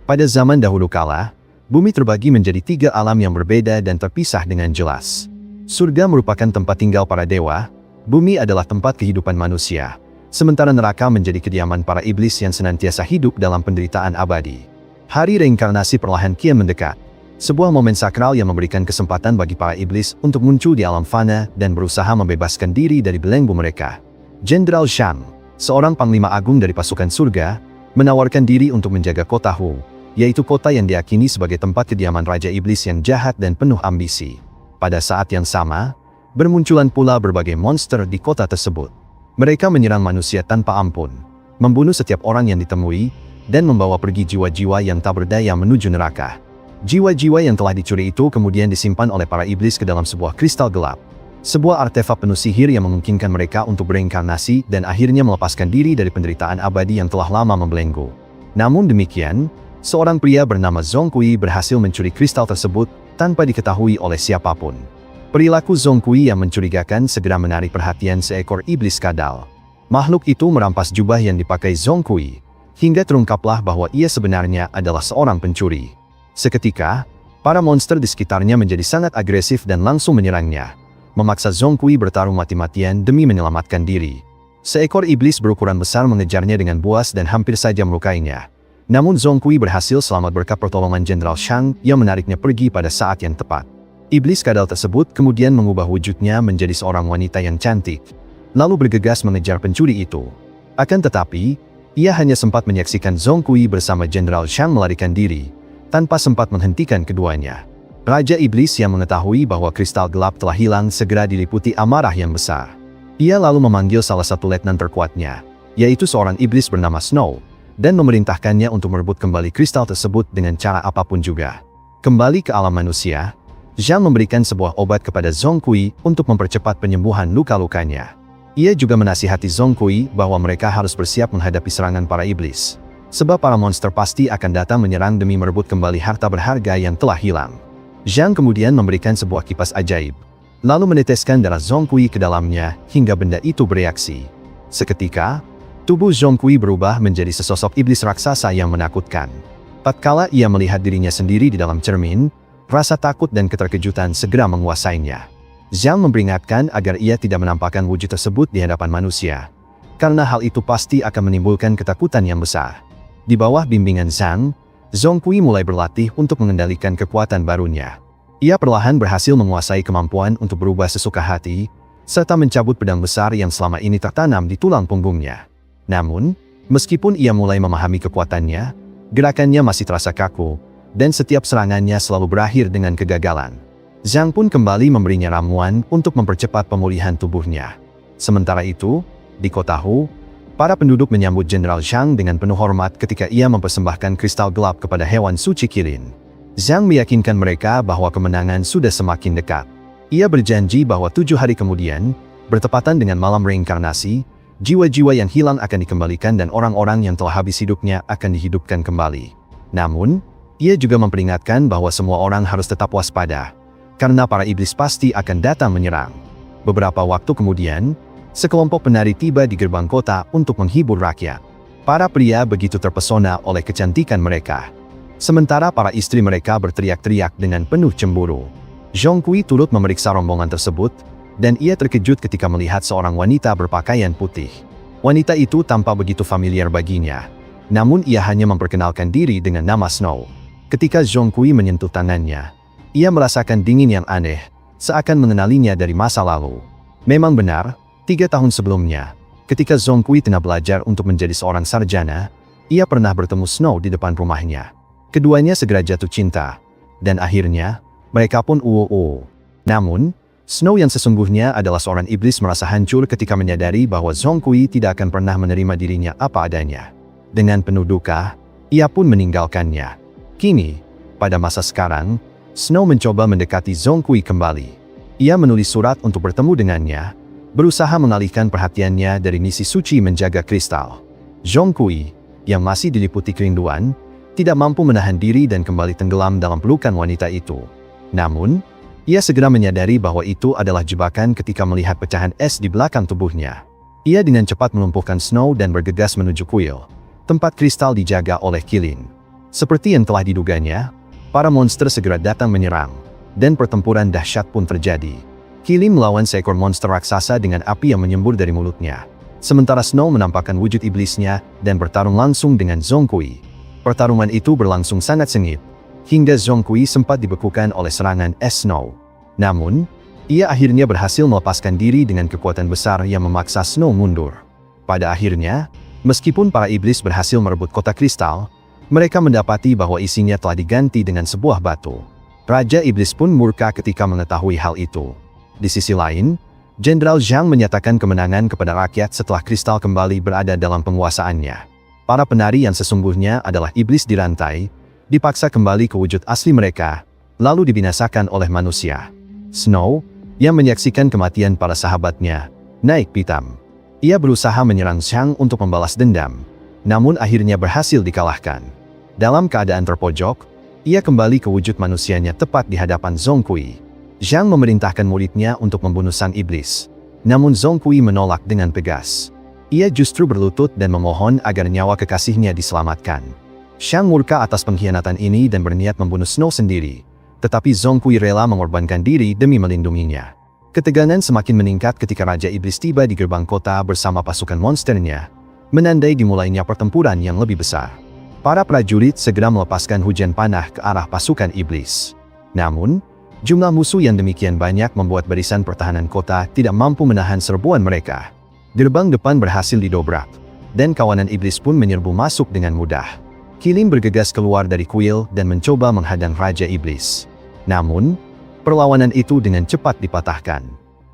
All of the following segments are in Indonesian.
Pada zaman dahulu kala, bumi terbagi menjadi 3 alam yang berbeda dan terpisah dengan jelas. Surga merupakan tempat tinggal para dewa, bumi adalah tempat kehidupan manusia, sementara neraka menjadi kediaman para iblis yang senantiasa hidup dalam penderitaan abadi. Hari reinkarnasi perlahan kian mendekat, sebuah momen sakral yang memberikan kesempatan bagi para iblis untuk muncul di alam fana dan berusaha membebaskan diri dari belenggu mereka. Jenderal Shang, seorang panglima agung dari pasukan surga, menawarkan diri untuk menjaga kota Hu, yaitu kota yang diyakini sebagai tempat kediaman Raja Iblis yang jahat dan penuh ambisi. Pada saat yang sama, bermunculan pula berbagai monster di kota tersebut. Mereka menyerang manusia tanpa ampun, membunuh setiap orang yang ditemui, dan membawa pergi jiwa-jiwa yang tak berdaya menuju neraka. Jiwa-jiwa yang telah dicuri itu kemudian disimpan oleh para iblis ke dalam sebuah kristal gelap. Sebuah artefak penuh sihir yang memungkinkan mereka untuk bereinkarnasi dan akhirnya melepaskan diri dari penderitaan abadi yang telah lama membelenggu. Namun demikian, seorang pria bernama Zhong Kui berhasil mencuri kristal tersebut tanpa diketahui oleh siapapun. Perilaku Zhong Kui yang mencurigakan segera menarik perhatian seekor iblis kadal. Makhluk itu merampas jubah yang dipakai Zhong Kui, hingga terungkaplah bahwa ia sebenarnya adalah seorang pencuri. Seketika, para monster di sekitarnya menjadi sangat agresif dan langsung menyerangnya, memaksa Zhong Kui bertarung mati-matian demi menyelamatkan diri. Seekor iblis berukuran besar mengejarnya dengan buas dan hampir saja melukainya. Namun Zhong Kui berhasil selamat berkat pertolongan Jenderal Shang yang menariknya pergi pada saat yang tepat. Iblis kadal tersebut kemudian mengubah wujudnya menjadi seorang wanita yang cantik, lalu bergegas mengejar pencuri itu. Akan tetapi, ia hanya sempat menyaksikan Zhong Kui bersama Jenderal Shang melarikan diri, tanpa sempat menghentikan keduanya. Raja Iblis yang mengetahui bahwa kristal gelap telah hilang segera diliputi amarah yang besar. Ia lalu memanggil salah satu letnan terkuatnya, yaitu seorang iblis bernama Snow, dan memerintahkannya untuk merebut kembali kristal tersebut dengan cara apapun juga. Kembali ke alam manusia, Zhang memberikan sebuah obat kepada Zhong Kui untuk mempercepat penyembuhan luka-lukanya. Ia juga menasihati Zhong Kui bahwa mereka harus bersiap menghadapi serangan para iblis, sebab para monster pasti akan datang menyerang demi merebut kembali harta berharga yang telah hilang. Zhang kemudian memberikan sebuah kipas ajaib, lalu meneteskan darah Zhong Kui ke dalamnya hingga benda itu bereaksi. Seketika, tubuh Zhong Kui berubah menjadi sesosok iblis raksasa yang menakutkan. Tatkala ia melihat dirinya sendiri di dalam cermin, rasa takut dan keterkejutan segera menguasainya. Zhang memperingatkan agar ia tidak menampakkan wujud tersebut di hadapan manusia, karena hal itu pasti akan menimbulkan ketakutan yang besar. Di bawah bimbingan Zhang, Zhong Kui mulai berlatih untuk mengendalikan kekuatan barunya. Ia perlahan berhasil menguasai kemampuan untuk berubah sesuka hati, serta mencabut pedang besar yang selama ini tertanam di tulang punggungnya. Namun, meskipun ia mulai memahami kekuatannya, gerakannya masih terasa kaku, dan setiap serangannya selalu berakhir dengan kegagalan. Zhang pun kembali memberinya ramuan untuk mempercepat pemulihan tubuhnya. Sementara itu, di kota Hu, para penduduk menyambut Jenderal Shang dengan penuh hormat ketika ia mempersembahkan kristal gelap kepada hewan suci Kirin. Zhang meyakinkan mereka bahwa kemenangan sudah semakin dekat. Ia berjanji bahwa 7 hari kemudian, bertepatan dengan malam reinkarnasi, jiwa-jiwa yang hilang akan dikembalikan dan orang-orang yang telah habis hidupnya akan dihidupkan kembali. Namun, ia juga memperingatkan bahwa semua orang harus tetap waspada, karena para iblis pasti akan datang menyerang. Beberapa waktu kemudian, sekelompok penari tiba di gerbang kota untuk menghibur rakyat. Para pria begitu terpesona oleh kecantikan mereka, sementara para istri mereka berteriak-teriak dengan penuh cemburu. Zhong Kui turut memeriksa rombongan tersebut, dan ia terkejut ketika melihat seorang wanita berpakaian putih. Wanita itu tampak begitu familiar baginya, namun ia hanya memperkenalkan diri dengan nama Snow. Ketika Zhong Kui menyentuh tangannya, ia merasakan dingin yang aneh, seakan mengenalinya dari masa lalu. Memang benar, 3 tahun sebelumnya, ketika Zhong Kui tengah belajar untuk menjadi seorang sarjana, ia pernah bertemu Snow di depan rumahnya. Keduanya segera jatuh cinta, dan akhirnya, mereka pun uwu-uwu. Namun, Snow yang sesungguhnya adalah seorang iblis merasa hancur ketika menyadari bahwa Zhong Kui tidak akan pernah menerima dirinya apa adanya. Dengan penuh duka, ia pun meninggalkannya. Kini, pada masa sekarang, Snow mencoba mendekati Zhong Kui kembali. Ia menulis surat untuk bertemu dengannya, berusaha mengalihkan perhatiannya dari misi suci menjaga kristal. Zhong Kui, yang masih diliputi kerinduan, tidak mampu menahan diri dan kembali tenggelam dalam pelukan wanita itu. Namun, ia segera menyadari bahwa itu adalah jebakan ketika melihat pecahan es di belakang tubuhnya. Ia dengan cepat melumpuhkan Snow dan bergegas menuju kuil, tempat kristal dijaga oleh Kilin. Seperti yang telah diduganya, para monster segera datang menyerang, dan pertempuran dahsyat pun terjadi. Kili melawan seekor monster raksasa dengan api yang menyembur dari mulutnya. Sementara Snow menampakkan wujud iblisnya dan bertarung langsung dengan Zhongkui. Pertarungan itu berlangsung sangat sengit, hingga Zhongkui sempat dibekukan oleh serangan es Snow. Namun, ia akhirnya berhasil melepaskan diri dengan kekuatan besar yang memaksa Snow mundur. Pada akhirnya, meskipun para iblis berhasil merebut kota kristal, mereka mendapati bahwa isinya telah diganti dengan sebuah batu. Raja Iblis pun murka ketika mengetahui hal itu. Di sisi lain, Jenderal Zhang menyatakan kemenangan kepada rakyat setelah kristal kembali berada dalam penguasaannya. Para penari yang sesungguhnya adalah iblis dirantai, dipaksa kembali ke wujud asli mereka, lalu dibinasakan oleh manusia. Snow, yang menyaksikan kematian para sahabatnya, naik pitam. Ia berusaha menyerang Zhang untuk membalas dendam, namun akhirnya berhasil dikalahkan. Dalam keadaan terpojok, ia kembali ke wujud manusianya tepat di hadapan Zhongkui. Zhang memerintahkan muridnya untuk membunuh sang iblis, namun Zhongkui menolak dengan tegas. Ia justru berlutut dan memohon agar nyawa kekasihnya diselamatkan. Zhang murka atas pengkhianatan ini dan berniat membunuh Snow sendiri, tetapi Zhongkui rela mengorbankan diri demi melindunginya. Ketegangan semakin meningkat ketika Raja Iblis tiba di gerbang kota bersama pasukan monsternya, menandai dimulainya pertempuran yang lebih besar. Para prajurit segera melepaskan hujan panah ke arah pasukan iblis. Namun, jumlah musuh yang demikian banyak membuat barisan pertahanan kota tidak mampu menahan serbuan mereka. Gerbang depan berhasil didobrak, dan kawanan iblis pun menyerbu masuk dengan mudah. Kilim bergegas keluar dari kuil dan mencoba menghadang Raja Iblis. Namun, perlawanan itu dengan cepat dipatahkan.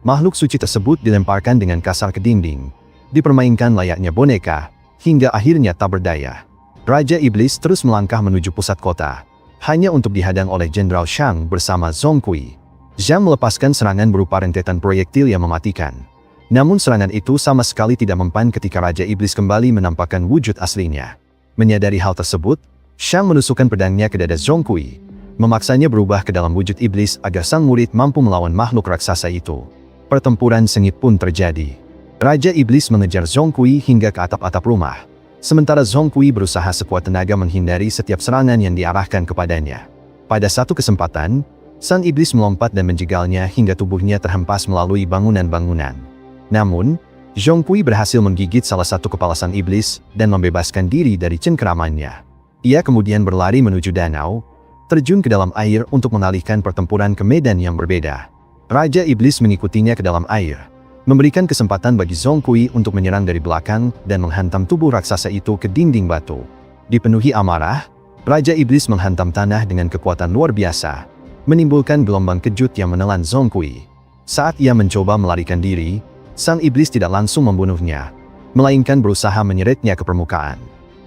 Makhluk suci tersebut dilemparkan dengan kasar ke dinding, dipermainkan layaknya boneka, hingga akhirnya tak berdaya. Raja Iblis terus melangkah menuju pusat kota, hanya untuk dihadang oleh Jenderal Zhang bersama Zhongkui. Zhang melepaskan serangan berupa rentetan proyektil yang mematikan. Namun serangan itu sama sekali tidak mempan ketika Raja Iblis kembali menampakkan wujud aslinya. Menyadari hal tersebut, Zhang menusukkan pedangnya ke dada Zhongkui, memaksanya berubah ke dalam wujud iblis agar sang murid mampu melawan makhluk raksasa itu. Pertempuran sengit pun terjadi. Raja Iblis mengejar Zhongkui hingga ke atap-atap rumah, sementara Zhongkui berusaha sekuat tenaga menghindari setiap serangan yang diarahkan kepadanya. Pada satu kesempatan, sang iblis melompat dan menjegalnya hingga tubuhnya terhempas melalui bangunan-bangunan. Namun, Zhongkui berhasil menggigit salah satu kepala sang iblis dan membebaskan diri dari cengkeramannya. Ia kemudian berlari menuju danau, terjun ke dalam air untuk mengalihkan pertempuran ke medan yang berbeda. Raja Iblis mengikutinya ke dalam air, memberikan kesempatan bagi Zhongkui untuk menyerang dari belakang dan menghantam tubuh raksasa itu ke dinding batu. Dipenuhi amarah, Raja Iblis menghantam tanah dengan kekuatan luar biasa, menimbulkan gelombang kejut yang menelan Zhongkui. Saat ia mencoba melarikan diri, sang iblis tidak langsung membunuhnya, melainkan berusaha menyeretnya ke permukaan.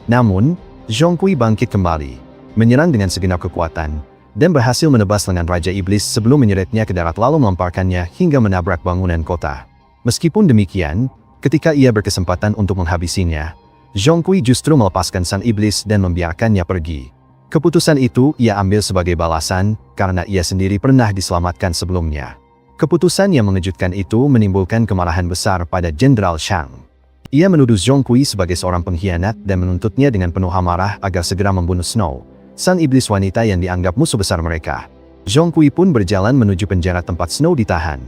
Namun, Zhongkui bangkit kembali, menyerang dengan segenap kekuatan, dan berhasil menebas lengan Raja Iblis sebelum menyeretnya ke darat lalu melemparkannya hingga menabrak bangunan kota. Meskipun demikian, ketika ia berkesempatan untuk menghabisinya, Zhongkui justru melepaskan sang iblis dan membiarkannya pergi. Keputusan itu ia ambil sebagai balasan karena ia sendiri pernah diselamatkan sebelumnya. Keputusan yang mengejutkan itu menimbulkan kemarahan besar pada Jenderal Zhang. Ia menuduh Zhongkui sebagai seorang pengkhianat dan menuntutnya dengan penuh amarah agar segera membunuh Snow, sang iblis wanita yang dianggap musuh besar mereka. Zhongkui pun berjalan menuju penjara tempat Snow ditahan.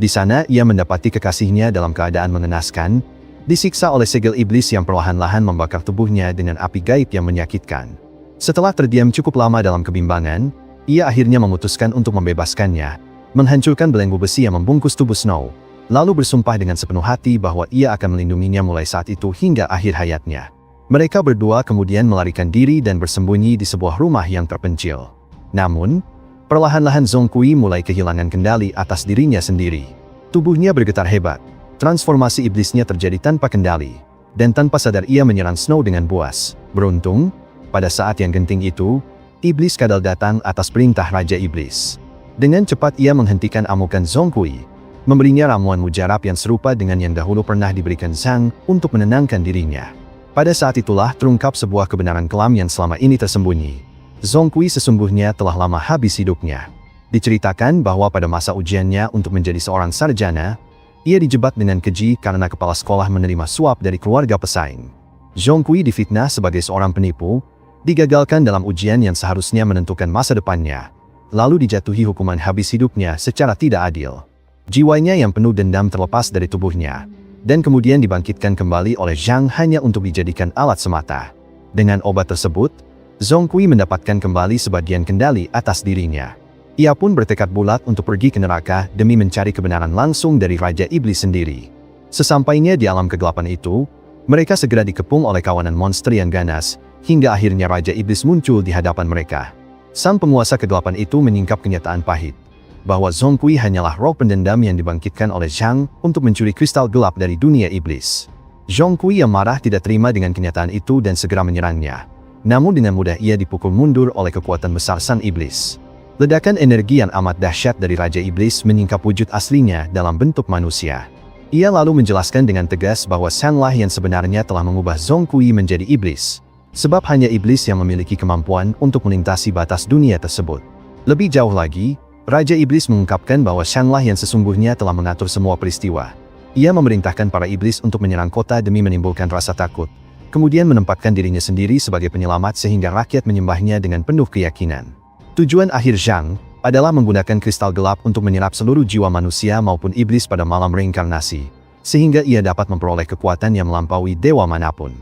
Di sana ia mendapati kekasihnya dalam keadaan mengenaskan, disiksa oleh segel iblis yang perlahan-lahan membakar tubuhnya dengan api gaib yang menyakitkan. Setelah terdiam cukup lama dalam kebimbangan, ia akhirnya memutuskan untuk membebaskannya, menghancurkan belenggu besi yang membungkus tubuh Snow, lalu bersumpah dengan sepenuh hati bahwa ia akan melindunginya mulai saat itu hingga akhir hayatnya. Mereka berdua kemudian melarikan diri dan bersembunyi di sebuah rumah yang terpencil. Namun, perlahan-lahan Zhongkui mulai kehilangan kendali atas dirinya sendiri. Tubuhnya bergetar hebat, transformasi iblisnya terjadi tanpa kendali, dan tanpa sadar ia menyerang Snow dengan buas. Beruntung, pada saat yang genting itu, iblis kadal datang atas perintah Raja Iblis. Dengan cepat ia menghentikan amukan Zhongkui, memberinya ramuan mujarab yang serupa dengan yang dahulu pernah diberikan Zhang untuk menenangkan dirinya. Pada saat itulah terungkap sebuah kebenaran kelam yang selama ini tersembunyi. Zhongkui sesungguhnya telah lama habis hidupnya. Diceritakan bahwa pada masa ujiannya untuk menjadi seorang sarjana, ia dijebak dengan keji karena kepala sekolah menerima suap dari keluarga pesaing. Zhongkui difitnah sebagai seorang penipu, digagalkan dalam ujian yang seharusnya menentukan masa depannya, lalu dijatuhi hukuman habis hidupnya secara tidak adil. Jiwanya yang penuh dendam terlepas dari tubuhnya, dan kemudian dibangkitkan kembali oleh Zhang hanya untuk dijadikan alat semata. Dengan obat tersebut, Zhongkui mendapatkan kembali sebagian kendali atas dirinya. Ia pun bertekad bulat untuk pergi ke neraka demi mencari kebenaran langsung dari Raja Iblis sendiri. Sesampainya di alam kegelapan itu, mereka segera dikepung oleh kawanan monster yang ganas, hingga akhirnya Raja Iblis muncul di hadapan mereka. Sang penguasa kegelapan itu menyingkap kenyataan pahit, bahwa Zhongkui hanyalah roh pendendam yang dibangkitkan oleh Zhang untuk mencuri kristal gelap dari dunia iblis. Zhongkui yang marah tidak terima dengan kenyataan itu dan segera menyerangnya. Namun dengan mudah ia dipukul mundur oleh kekuatan besar sang iblis. Ledakan energi yang amat dahsyat dari Raja Iblis menyingkap wujud aslinya dalam bentuk manusia. Ia lalu menjelaskan dengan tegas bahwa Zhanglah yang sebenarnya telah mengubah Zhongkui menjadi iblis. Sebab hanya iblis yang memiliki kemampuan untuk melintasi batas dunia tersebut. Lebih jauh lagi, Raja Iblis mengungkapkan bahwa Zhanglah yang sesungguhnya telah mengatur semua peristiwa. Ia memerintahkan para iblis untuk menyerang kota demi menimbulkan rasa takut, kemudian menempatkan dirinya sendiri sebagai penyelamat sehingga rakyat menyembahnya dengan penuh keyakinan. Tujuan akhir Zhang adalah menggunakan kristal gelap untuk menyerap seluruh jiwa manusia maupun iblis pada malam reinkarnasi, sehingga ia dapat memperoleh kekuatan yang melampaui dewa manapun.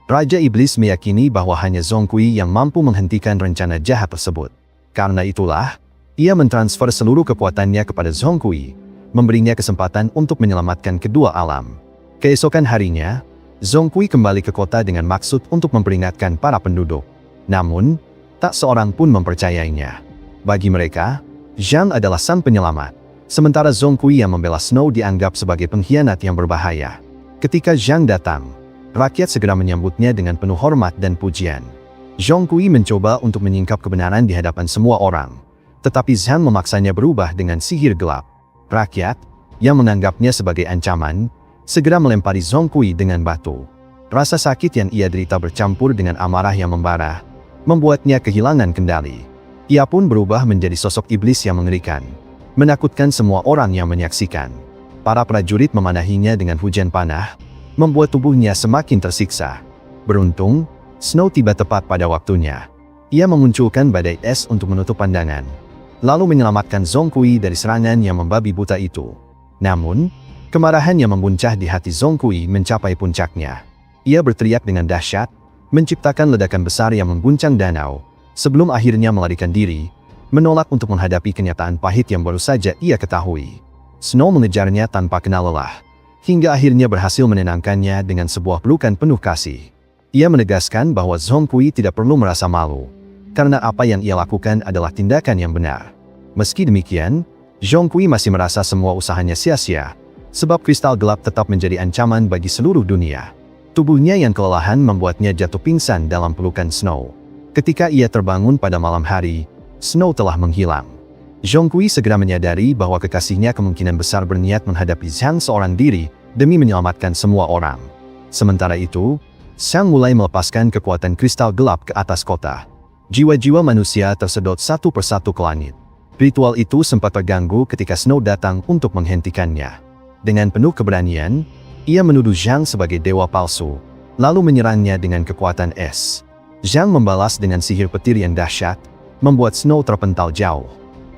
Raja Iblis meyakini bahwa hanya Zhongkui yang mampu menghentikan rencana jahat tersebut. Karena itulah, ia mentransfer seluruh kekuatannya kepada Zhongkui, memberinya kesempatan untuk menyelamatkan kedua alam. Keesokan harinya, Zhongkui kembali ke kota dengan maksud untuk memperingatkan para penduduk. Namun, tak seorang pun mempercayainya. Bagi mereka, Zhang adalah sang penyelamat, sementara Zhongkui yang membela Snow dianggap sebagai pengkhianat yang berbahaya. Ketika Zhang datang, rakyat segera menyambutnya dengan penuh hormat dan pujian. Zhongkui mencoba untuk menyingkap kebenaran di hadapan semua orang, tetapi Zhang memaksanya berubah dengan sihir gelap. Rakyat, yang menganggapnya sebagai ancaman, segera melempari Zhongkui dengan batu. Rasa sakit yang ia derita bercampur dengan amarah yang membara, membuatnya kehilangan kendali. Ia pun berubah menjadi sosok iblis yang mengerikan, menakutkan semua orang yang menyaksikan. Para prajurit memanahinya dengan hujan panah, membuat tubuhnya semakin tersiksa. Beruntung, Snow tiba tepat pada waktunya. Ia memunculkan badai es untuk menutup pandangan, lalu menyelamatkan Zhongkui dari serangan yang membabi buta itu. Namun, kemarahan yang membuncah di hati Zhongkui mencapai puncaknya. Ia berteriak dengan dahsyat, menciptakan ledakan besar yang mengguncang danau, sebelum akhirnya melarikan diri, menolak untuk menghadapi kenyataan pahit yang baru saja ia ketahui. Snow mengejarnya tanpa kenal lelah, hingga akhirnya berhasil menenangkannya dengan sebuah pelukan penuh kasih. Ia menegaskan bahwa Zhongkui tidak perlu merasa malu, karena apa yang ia lakukan adalah tindakan yang benar. Meski demikian, Zhongkui masih merasa semua usahanya sia-sia, sebab kristal gelap tetap menjadi ancaman bagi seluruh dunia. Tubuhnya yang kelelahan membuatnya jatuh pingsan dalam pelukan Snow. Ketika ia terbangun pada malam hari, Snow telah menghilang. Zhongkui segera menyadari bahwa kekasihnya kemungkinan besar berniat menghadapi Zhang seorang diri demi menyelamatkan semua orang. Sementara itu, Zhang mulai melepaskan kekuatan kristal gelap ke atas kota. Jiwa-jiwa manusia tersedot satu persatu ke langit. Ritual itu sempat terganggu ketika Snow datang untuk menghentikannya. Dengan penuh keberanian, ia menuduh Zhang sebagai dewa palsu, lalu menyerangnya dengan kekuatan es. Zhang membalas dengan sihir petir yang dahsyat, membuat Snow terpental jauh.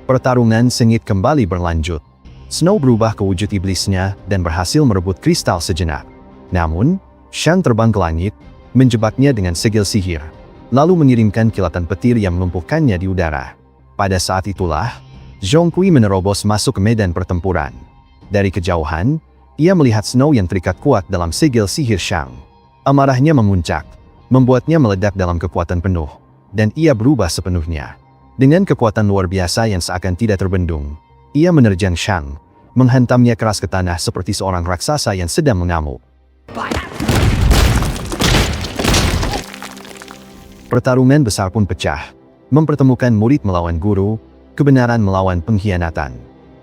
Pertarungan sengit kembali berlanjut. Snow berubah ke wujud iblisnya dan berhasil merebut kristal sejenak. Namun, Zhang terbang ke langit, menjebaknya dengan segel sihir, lalu mengirimkan kilatan petir yang melumpuhkannya di udara. Pada saat itulah, Zhongkui menerobos masuk ke medan pertempuran. Dari kejauhan, ia melihat Snow yang terikat kuat dalam segel sihir Zhang. Amarahnya memuncak, membuatnya meledak dalam kekuatan penuh, dan ia berubah sepenuhnya. Dengan kekuatan luar biasa yang seakan tidak terbendung, ia menerjang Zhang, menghantamnya keras ke tanah seperti seorang raksasa yang sedang mengamuk. Pertarungan besar pun pecah, mempertemukan murid melawan guru, kebenaran melawan pengkhianatan.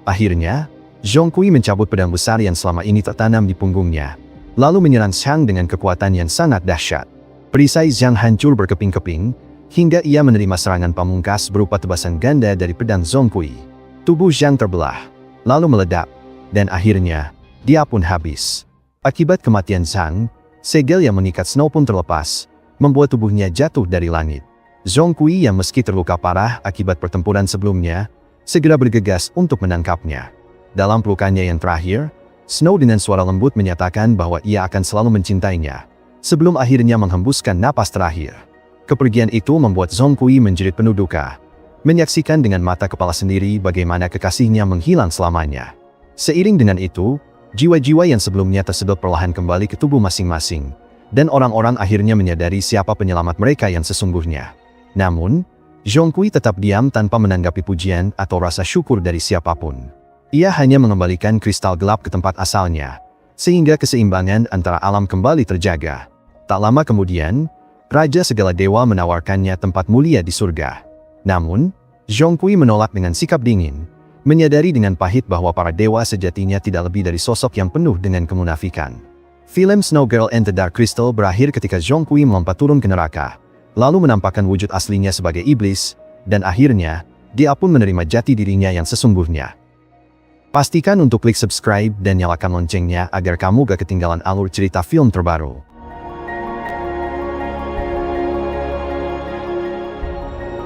Akhirnya, Zhongkui mencabut pedang besar yang selama ini tertanam di punggungnya, lalu menyerang Zhang dengan kekuatan yang sangat dahsyat. Perisai Zhang hancur berkeping-keping, hingga ia menerima serangan pamungkas berupa tebasan ganda dari pedang Zhongkui. Tubuh Zhang terbelah, lalu meledak, dan akhirnya, dia pun habis. Akibat kematian Zhang, segel yang mengikat Snow pun terlepas, membuat tubuhnya jatuh dari langit. Zhong Kui yang meski terluka parah akibat pertempuran sebelumnya, segera bergegas untuk menangkapnya. Dalam pelukannya yang terakhir, Snow dengan suara lembut menyatakan bahwa ia akan selalu mencintainya, sebelum akhirnya menghembuskan napas terakhir. Kepergian itu membuat Zhong Kui menjerit penuh duka, menyaksikan dengan mata kepala sendiri bagaimana kekasihnya menghilang selamanya. Seiring dengan itu, jiwa-jiwa yang sebelumnya tersedot perlahan kembali ke tubuh masing-masing, dan orang-orang akhirnya menyadari siapa penyelamat mereka yang sesungguhnya. Namun, Zhong Kui tetap diam tanpa menanggapi pujian atau rasa syukur dari siapapun. Ia hanya mengembalikan kristal gelap ke tempat asalnya, sehingga keseimbangan antara alam kembali terjaga. Tak lama kemudian, Raja segala dewa menawarkannya tempat mulia di surga. Namun, Zhong Kui menolak dengan sikap dingin, menyadari dengan pahit bahwa para dewa sejatinya tidak lebih dari sosok yang penuh dengan kemunafikan. Film Snow Girl and the Dark Crystal berakhir ketika Zhong Kui melompat turun ke neraka, lalu menampakkan wujud aslinya sebagai iblis, dan akhirnya, dia pun menerima jati dirinya yang sesungguhnya. Pastikan untuk klik subscribe dan nyalakan loncengnya agar kamu gak ketinggalan alur cerita film terbaru.